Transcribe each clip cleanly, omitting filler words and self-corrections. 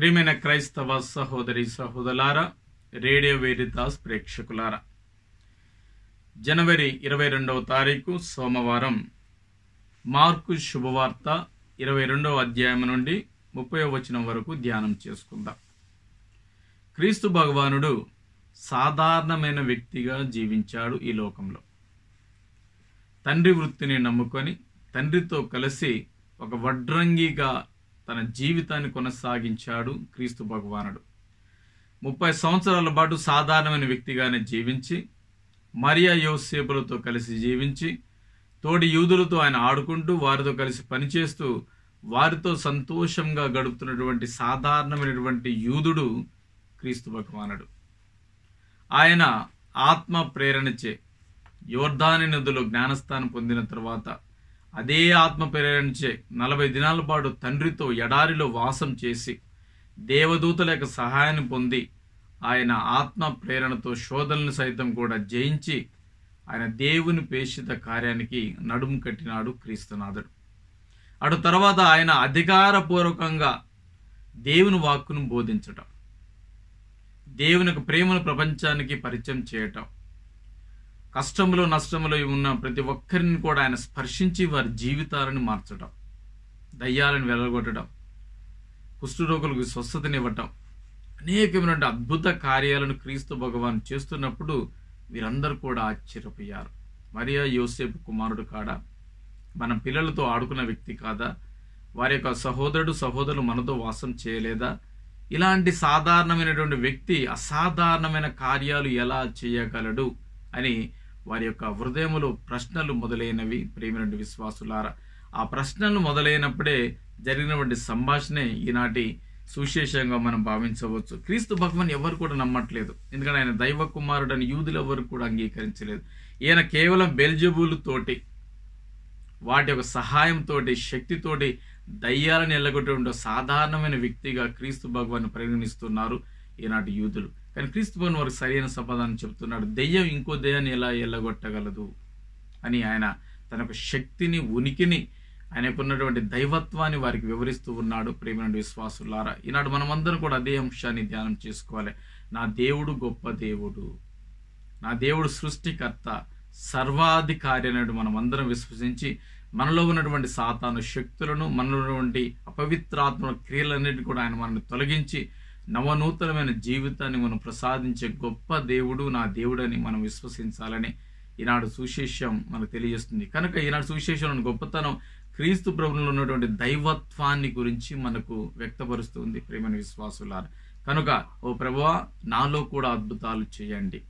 ప్రియమైన క్రైస్తవ సహోదరి సహోదరులారా, రేడియో వెరితాస్ ప్రేక్షకులారా, జనవరి 22వ తారీఖు సోమవారం మార్కు శుభవార్త 22వ అధ్యాయం నుండి 30వ వచనం వరకు ధ్యానం చేసుకుందాం. క్రీస్తు భగవానుడు సాధారణమైన వ్యక్తిగా జీవించాడు. ఈ లోకంలో తండ్రి వృత్తిని నమ్ముకొని తండ్రితో కలిసి ఒక వడ్రంగిగా తన జీవితాన్ని కొనసాగించాడు. క్రీస్తు భగవానుడు 30 సంవత్సరాల పాటు సాధారణమైన వ్యక్తిగానే జీవించి, మరియా యోసేపులతో కలిసి జీవించి, తోడి యూదులతో ఆయన ఆడుకుంటూ వారితో కలిసి పనిచేస్తూ వారితో సంతోషంగా గడుపుతున్నటువంటి సాధారణమైనటువంటి యూదుడు క్రీస్తు భగవానుడు. ఆయన ఆత్మ ప్రేరణచే యోర్దాను నదిలో జ్ఞానస్థానం పొందిన తర్వాత అదే ఆత్మ ప్రేరణచే 40 దినాల పాటు తండ్రితో ఎడారిలో వాసం చేసి దేవదూతల యొక్క సహాయాన్ని పొంది ఆయన ఆత్మ ప్రేరణతో శోధనలు సైతం కూడా జయించి ఆయన దేవుని ప్రేషిత కార్యానికి నడుము కట్టినాడు క్రీస్తునాథుడు. అటు తర్వాత ఆయన అధికారపూర్వకంగా దేవుని వాక్కును బోధించటం, దేవుని యొక్క ప్రేమను ప్రపంచానికి పరిచయం చేయటం, కష్టములో నష్టములో ఉన్న ప్రతి ఒక్కరిని కూడా ఆయన స్పర్శించి వారి జీవితాలను మార్చడం, దయ్యాలను వెలగొట్టడం, కుష్ఠరోగులకు స్వస్థతనివ్వటం, అనేకమైన అద్భుత కార్యాలను క్రీస్తు భగవాన్ చేస్తున్నప్పుడు వీరందరూ కూడా ఆశ్చర్యపోయారు. మరియా యోసేపు కుమారుడు కాడా? మన పిల్లలతో ఆడుకున్న వ్యక్తి కాదా? వారి యొక్క సహోదరులు మనతో వాసం చేయలేదా? ఇలాంటి సాధారణమైనటువంటి వ్యక్తి అసాధారణమైన కార్యాలు ఎలా చేయగలడు అని వారి యొక్క హృదయములో ప్రశ్నలు మొదలైనవి. ప్రేమైన విశ్వాసులారా, ఆ ప్రశ్నలు మొదలైనప్పుడే జరిగినటువంటి సంభాషణే ఈనాటి సువిశేషంగా మనం భావించవచ్చు. క్రీస్తు భగవాన్ ఎవరు కూడా నమ్మట్లేదు, ఎందుకంటే ఆయన దైవ కుమారుడని యూదులు ఎవరు కూడా అంగీకరించలేదు. ఈయన కేవలం బెల్జెబూలు తోటి, వాటి యొక్క సహాయంతో, శక్తితోటి దయ్యాలను ఎల్లగొట్టే సాధారణమైన వ్యక్తిగా క్రీస్తు భగవాన్ పరిగణిస్తున్నారు ఈనాటి యూదులు. కానీ క్రీస్తు భగవాన్ వారికి సరైన సమాధానం చెబుతున్నాడు. దెయ్యం ఇంకో దెయ్యాన్ని ఎలా ఎల్లగొట్టగలదు అని ఆయన తన యొక్క శక్తిని, ఉనికిని, ఆయనకున్నటువంటి దైవత్వాన్ని వారికి వివరిస్తూ ఉన్నాడు. ప్రేమ విశ్వాసులారా, ఈనాడు మనమందరం కూడా అదే అంశాన్ని ధ్యానం చేసుకోవాలి. నా దేవుడు గొప్ప దేవుడు, నా దేవుడు సృష్టికర్త, సర్వాధికారి అనేటు మనం అందరం విశ్వసించి మనలో ఉన్నటువంటి సాతాను శక్తులను, మనలో ఉన్నటువంటి అపవిత్రాత్మ క్రియలన్నిటిని కూడా ఆయన మనల్ని తొలగించి నవనూతనమైన జీవితాన్ని మనం ప్రసాదించే గొప్ప దేవుడు నా దేవుడని మనం విశ్వసించాలని ఈనాడు సువిశేషం మనకు తెలియజేస్తుంది. కనుక ఈనాడు సువిశేషంలోని గొప్పతనం క్రీస్తు ప్రభువులో ఉన్నటువంటి దైవత్వాన్ని గురించి మనకు వ్యక్తపరుస్తుంది. ప్రేమని విశ్వాసులారా, కనుక ఓ ప్రభువా, నాలో కూడా అద్భుతాలు చేయండి,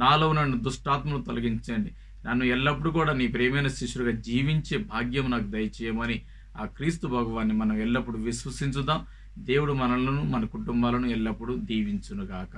నాలో నన్ను దుష్టాత్మను తొలగించండి, నన్ను ఎల్లప్పుడూ కూడా నీ ప్రేమైన శిష్యుడిగా జీవించే భాగ్యం నాకు దయచేయమని ఆ క్రీస్తు భగవాన్ని మనం ఎల్లప్పుడూ విశ్వసించుదాం. దేవుడు మనలను, మన కుటుంబాలను ఎల్లప్పుడూ దీవించునుగాక.